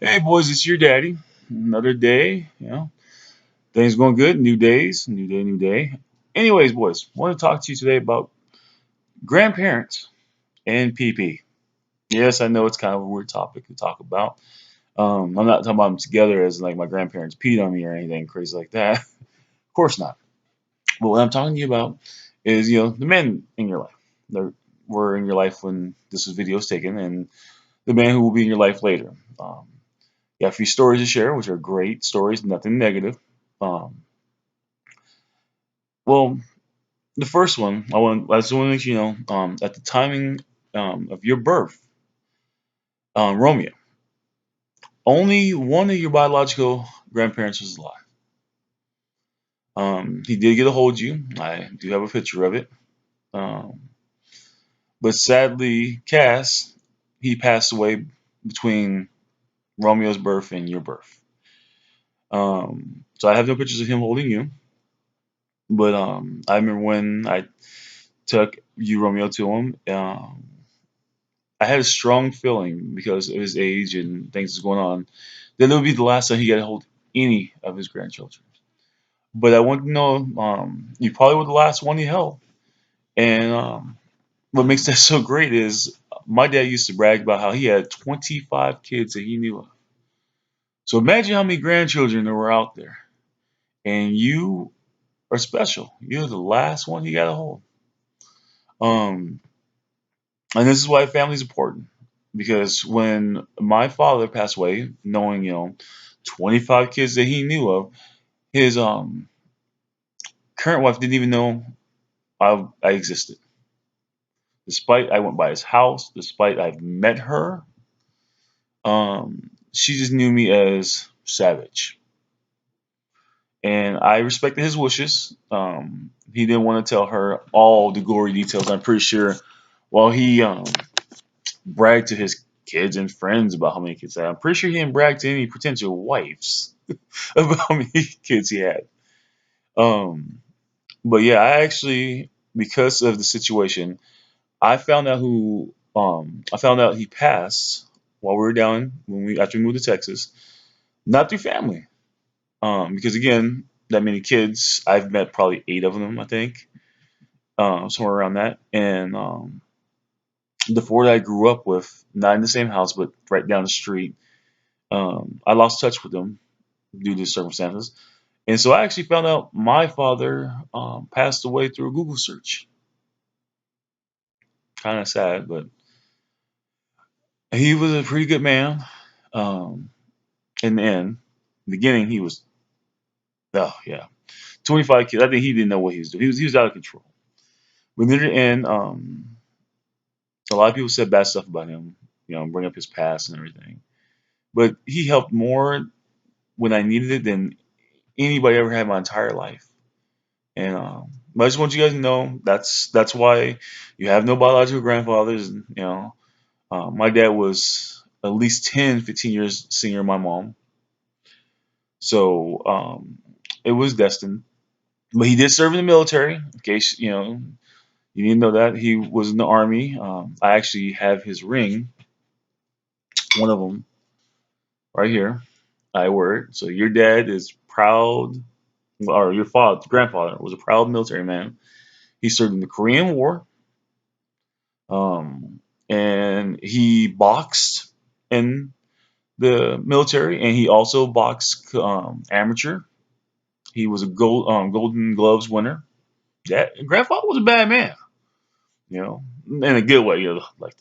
Hey boys, it's your daddy. Another day, things going good. New days, new day, new day. Anyways, boys, I want to talk to you today about grandparents and PP. Yes, I know it's kind of a weird topic to talk about. I'm not talking about them together as like my grandparents peed on me or anything crazy like that. Of course not. But what I'm talking to you about is, the men in your life. They were in your life when this video is taken, and the man who will be in your life later. Um, You have a few stories to share, which are great stories, nothing negative. Um, well, the first one, I just want to let you know, at the timing of your birth, Romeo, only one of your biological grandparents was alive. He did get a hold of you. I do have a picture of it. Um, but sadly, Cass, he passed away between Romeo's birth and your birth. So I have no pictures of him holding you. But I remember when I took you, Romeo, to him. I had a strong feeling because of his age and things that's going on that it would be the last time he got to hold any of his grandchildren. But I want to know, you probably were the last one he held. And what makes that so great is my dad used to brag about how he had 25 kids that he knew of. So imagine how many grandchildren there were out there. And you are special. You're the last one he got to hold. Um, And this is why family is important. Because when my father passed away, knowing, 25 kids that he knew of, his current wife didn't even know I existed. Despite I went by his house, despite I've met her, she just knew me as Savage. And I respected his wishes. He didn't want to tell her all the gory details. I'm pretty sure while he brag to his kids and friends about how many kids he had. I'm pretty sure he didn't brag to any potential wives about how many kids he had. Um, but yeah, I actually, because of the situation, I found out he passed while we were down when we after we moved to Texas, not through family. Because again, that many kids, I've met probably 8 of them, I think, somewhere around that, and the 4 that I grew up with, not in the same house, but right down the street. I lost touch with them due to circumstances. And so I actually found out my father passed away through a Google search. Kind of sad, but he was a pretty good man. Um, in the end, beginning, he was, oh, yeah, 25 kids. I think he didn't know what he was doing. He was out of control. But near the end, a lot of people said bad stuff about him, bring up his past and everything. But he helped more when I needed it than anybody ever had in my entire life. And but I just want you guys to know that's why you have no biological grandfathers. My dad was at least 10, 15 years senior to my mom, so it was destined. But he did serve in the military. In case you didn't know that he was in the army. I actually have his ring, one of them, right here. I wear it. So your dad is proud, or your father, grandfather, was a proud military man. He served in the Korean War. Um, and he boxed in the military, and he also boxed amateur. He was a Golden Gloves winner. That grandfather was a bad man, in a good way. Like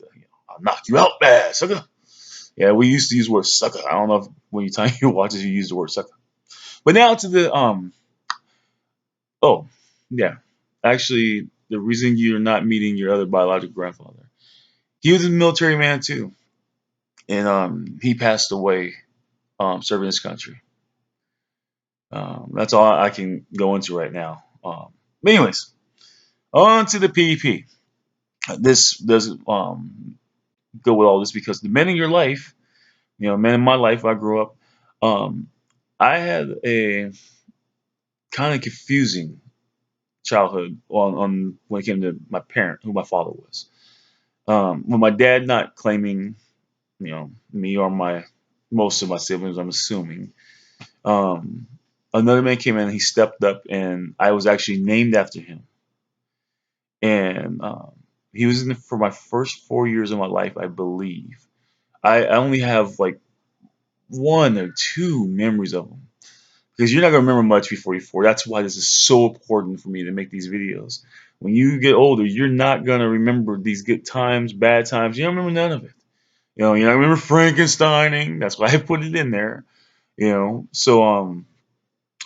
I'll knock you out, bad sucker. Yeah, we used to use the word sucker. I don't know if when you tell your watches you use the word sucker. But now to the oh yeah, actually the reason you're not meeting your other biological grandfather, he was a military man too, and he passed away serving his country. That's all I can go into right now. But anyways, on to the PvP. This doesn't go with all this because the men in your life, men in my life, I grew up. Um, I had a kind of confusing childhood on when it came to my parent, who my father was. With my dad not claiming, me or my most of my siblings, I'm assuming. Um, Another man came in, he stepped up, and I was actually named after him. And he was in it for my first 4 years of my life, I believe. I only have like one or two memories of him because you're not gonna remember much before you're 4. That's why this is so important for me to make these videos. When you get older, you're not gonna remember these good times, bad times. You don't remember none of it. You don't remember Frankensteining. That's why I put it in there. So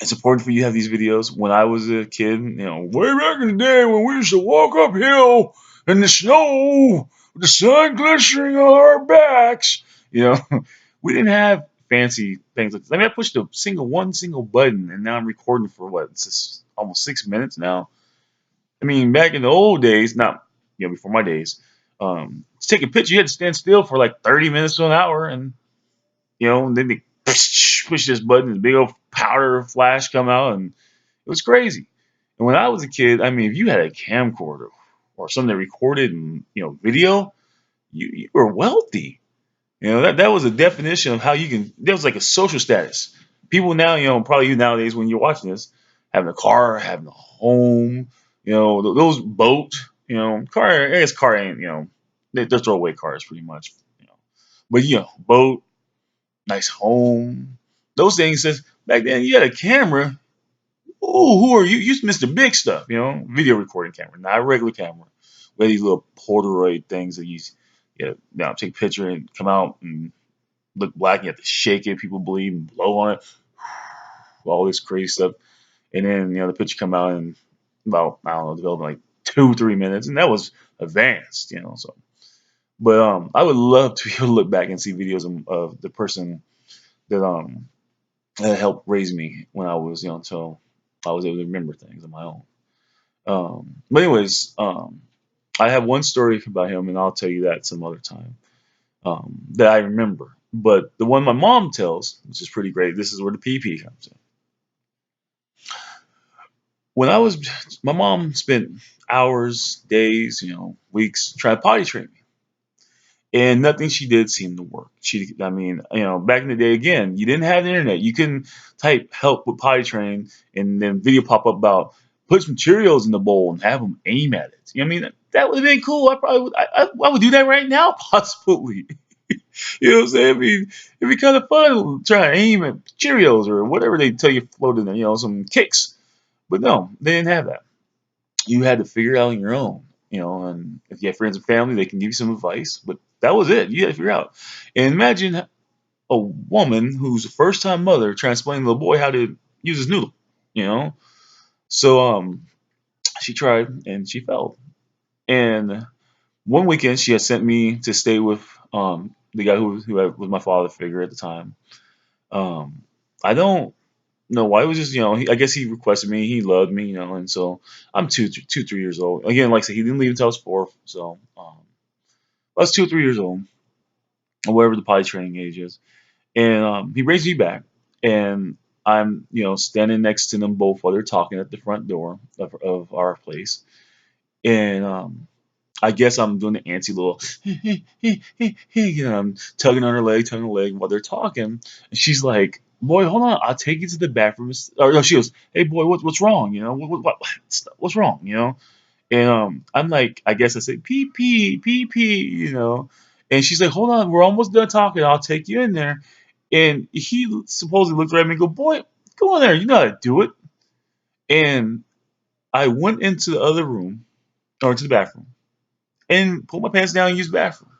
it's important for you to have these videos. When I was a kid, way back in the day when we used to walk uphill in the snow with the sun glistening on our backs, we didn't have fancy things like this. I mean, I pushed one single button, and now I'm recording for what? It's just almost 6 minutes now. I mean, back in the old days, not before my days, to take a picture, you had to stand still for like 30 minutes to an hour, and then they push this button, and big old powder flash come out, and it was crazy. And when I was a kid, I mean, if you had a camcorder or something that recorded video, you were wealthy. That was a definition of how you can. That was like a social status. People now, probably you nowadays when you're watching this, having a car, having a home, those boats, car. I guess car ain't, they're throwaway cars pretty much, But boat, nice home, those things. Says back then you had a camera. Oh, who are you? You Mr. Big Stuff, video recording camera, not a regular camera. We had these little Polaroid things that take a picture and come out and look black. And you have to shake it, people bleed and blow on it, all this crazy stuff. And then the picture come out in about I don't know, developed in like 2 3 minutes, and that was advanced, So, but I would love to be able to look back and see videos of the person that that helped raise me when I was young, so I was able to remember things on my own. But anyways, I have one story about him, and I'll tell you that some other time that I remember. But the one my mom tells, which is pretty great, this is where the PP comes in. When I was, my mom spent hours, days, weeks trying to potty train me, and nothing she did seemed to work. I mean, back in the day, again, you didn't have the internet. You couldn't type help with potty training and then video pop up about put some Cheerios in the bowl and have them aim at it. I mean, that would have been cool. I probably would. I would do that right now, possibly. You know what I'm saying? It'd be kind of fun trying to aim at Cheerios or whatever they tell you float in there. Some kicks. But no, they didn't have that. You had to figure it out on your own. And if you have friends and family, they can give you some advice. But that was it. You had to figure it out. And imagine a woman who's a first time mother trying to explain to the boy how to use his noodle. You know, so she tried and she failed. And one weekend she had sent me to stay with the guy was my father figure at the time. Um, I don't know why. It was just I guess he requested me. He loved me, and so I'm 3 years old. Again, like I said, he didn't leave until I was 4, so I was 2 3 years old, or whatever the potty training age is. And he brings me back, and I'm standing next to them both while they're talking at the front door of our place, and I guess I'm doing the antsy little, I'm tugging on her leg, while they're talking. And she's like, "Boy, hold on, I'll take you to the bathroom." Or no, she goes, "Hey, boy, what's wrong? What's wrong? And I'm like, I guess I say, "Pee pee, pee pee." And she's like, "Hold on, we're almost done talking. I'll take you in there." And he supposedly looked at me and go, "Boy, go in there. You know how to do it." And I went into the other room or to the bathroom and pulled my pants down and used the bathroom.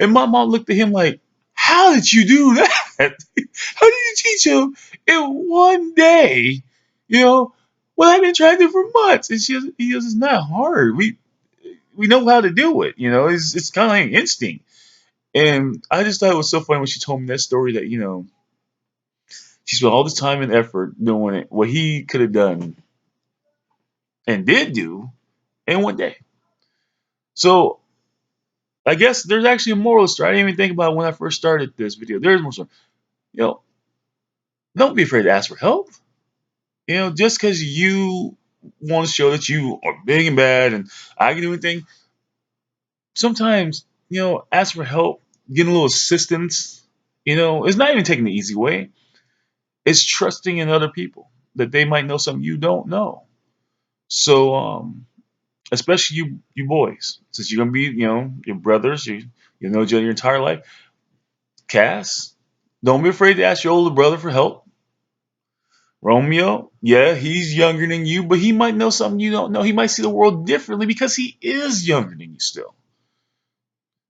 And my mom looked at him like, "How did you do that? How did you teach him in one day? You know, what I've been trying to do for months." And he goes, "It's not hard. We know how to do it. It's kind of like instinct." And I just thought it was so funny when she told me that story that she spent all this time and effort doing it, what he could have done and did do in one day. So I guess there's actually a moral story. I didn't even think about it when I first started this video. There's more story. You know, don't be afraid to ask for help. Just because you want to show that you are big and bad and I can do anything, sometimes, ask for help, get a little assistance, it's not even taking the easy way. It's trusting in other people that they might know something you don't know. So, especially you boys, since you're gonna be, your brothers, you know each other your entire life. Cass, don't be afraid to ask your older brother for help. Romeo, yeah, he's younger than you, but he might know something you don't know. He might see the world differently because he is younger than you still.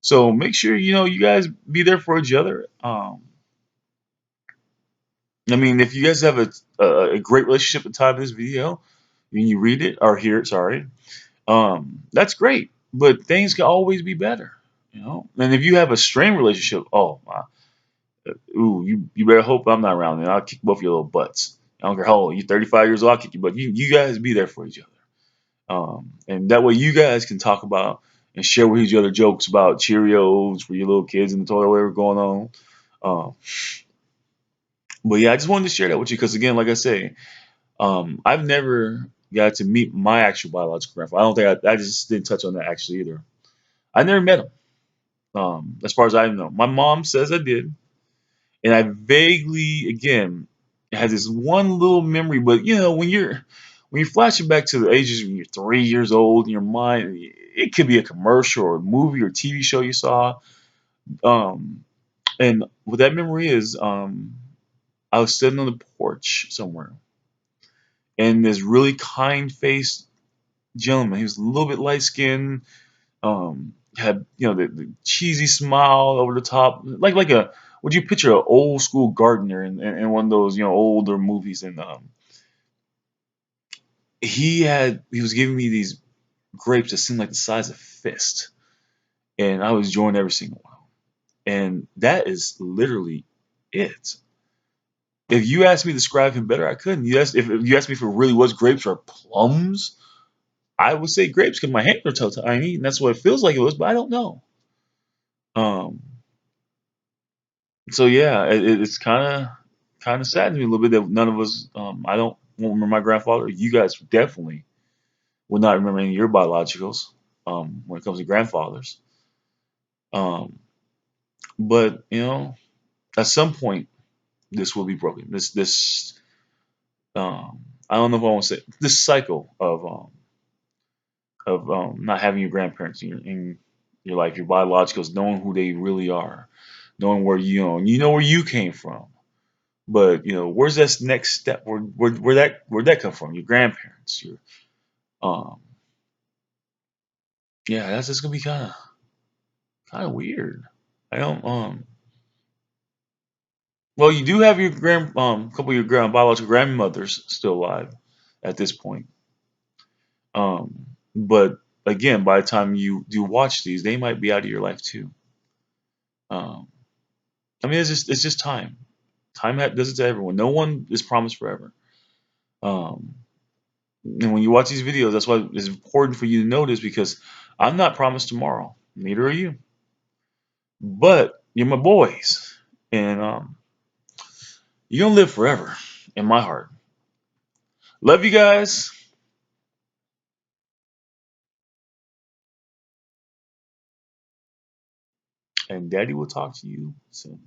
So make sure you guys be there for each other. I mean, if you guys have a great relationship at the time of this video, when you read it or hear it, sorry, that's great. But things can always be better, And if you have a strained relationship, oh, ooh, you better hope I'm not around, and I'll kick both your little butts. I don't care how old you're, 35 years old, I'll kick you, but you guys be there for each other. And that way you guys can talk about and share with each other jokes about Cheerios for your little kids in the toilet, whatever going on. Um, but yeah, I just wanted to share that with you because again, like I say, I've never got to meet my actual biological grandfather. I don't think I just didn't touch on that actually either. I never met him. As far as I know, my mom says I did, and I vaguely again had this one little memory. But when you're flashing back to the ages when you're 3 years old in your mind, it could be a commercial or a movie or TV show you saw. Um, and what that memory is, I was sitting on the porch somewhere, and this really kind faced gentleman. He was a little bit light skinned. Had the cheesy smile over the top, like a would you picture an old school gardener in one of those older movies? And he was giving me these grapes that seemed like the size of a fist, and I was enjoying every single one. And that is literally it. If you asked me to describe him better, I couldn't. If you asked me if it really was grapes or plums, I would say grapes because my hands are so tiny, and that's what it feels like it was, but I don't know. Um, so yeah, it's kind of saddens me a little bit that none of us. I don't won't remember my grandfather. You guys definitely will not remember any of your biologicals. When it comes to grandfathers. Um, but at some point, this will be broken. This I don't know if I want to say this cycle of not having your grandparents in your life, your biologicals, knowing who they really are, knowing where you know where you came from. But where's this next step? Where'd that come from? Your grandparents. Your um yeah, that's just gonna be kind of weird. I don't well, you do have your couple of your biological grandmothers still alive at this point. But again, by the time you do watch these, they might be out of your life too. Um, I mean, it's just time. Time does it to everyone. No one is promised forever. Um, and when you watch these videos, that's why it's important for you to know this because I'm not promised tomorrow. Neither are you. But you're my boys, and you're gonna live forever in my heart. Love you guys, and Daddy will talk to you soon.